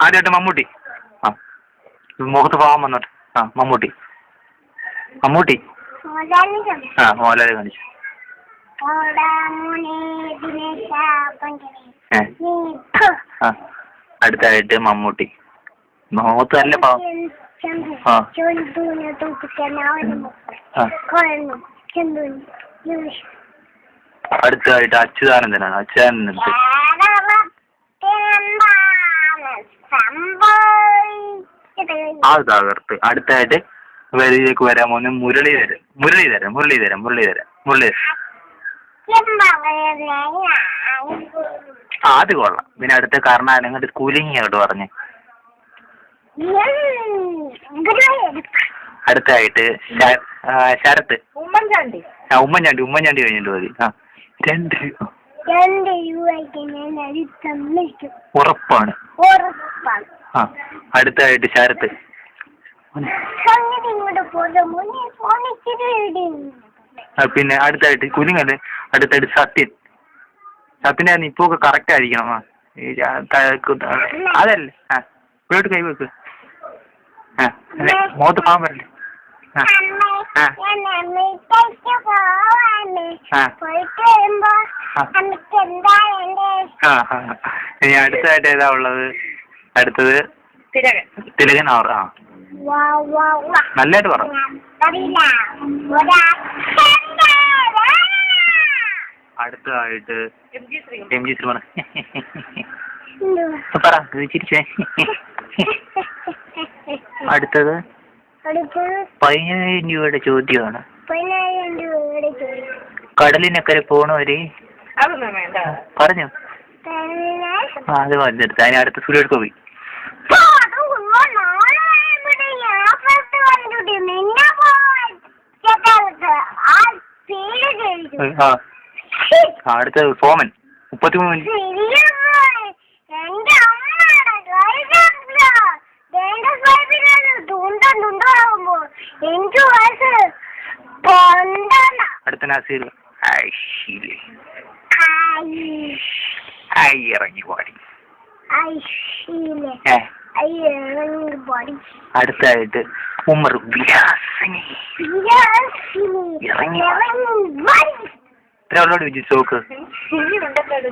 ആദ്യമായിട്ട് മമ്മൂട്ടി. ആ മുഖത്ത് പാവം വന്നിട്ട്. ആ മമ്മൂട്ടി. മമ്മൂട്ടി. ആ മോഹൻലാൽ കാണിച്ചു. അടുത്തായിട്ട് മമ്മൂട്ടി. മുഖത്ത് നല്ല പാവം. ആ അടുത്തായിട്ട് അച്യുതാനന്ദനാണ്. അച്യുതാനന്ദൻ ആ തകർത്ത്. അടുത്തായിട്ട് വരിയിലേക്ക് വരാൻ പോകുന്ന മുരളീധരൻ. മുരളീധരൻ മുരളീധരൻ മുരളീധരൻ മുരളീധരൻ അത് കൊള്ളാം. പിന്നെ അടുത്ത കാരണം അങ്ങോട്ട് കൂലിങ് അങ്ങോട്ട് പറഞ്ഞ്. അടുത്തായിട്ട് ശരത്ത്. ഉമ്മൻചാണ്ടി. ഉമ്മൻചാണ്ടി. ഉമ്മൻചാണ്ടി കഴിഞ്ഞിട്ട് മതി. ആ 2 ഉറപ്പാണ്. ആ അടുത്തായിട്ട് ശരത്ത്. പിന്നെ അടുത്തായിട്ട് കുലിങ്ങല്ലേ. അടുത്തായിട്ട് സത്യൻ. സത്യനെ ഇപ്പൊ കറക്റ്റ് ആയിരിക്കണം. അതല്ലേ. ആ ഇപ്പോഴോട്ട് കൈവെക്ക്. ആ മുഖത്ത് പാവം വരല്ലേ. ഇനി അടുത്തായിട്ട് ഏതാ ഉള്ളത്? അടുത്തത് തിലകൻ. ആ നല്ലതായിട്ട് പറ. അടുത്തതായിട്ട് എം ജി ശ്രീകുമാർ. പറ ചിരിച്ചേ. അടുത്തത് 10,000 രൂപയുടെ ചോദ്യമാണ്. കടലിനക്കരെ പോണവര് പറഞ്ഞു. അത് വന്നെടുത്ത്. അതിന് അടുത്ത സുരേഷ് ഗോപി. അടുത്തത് സോമൻ. 33 മിനിറ്റ്. അടുത്ത നസീർ. ഇറങ്ങി പാടി. അടുത്തായിട്ട് ഉമർ വിലാസിനി. ഇറങ്ങി. വിജയിച്ചു നോക്ക്.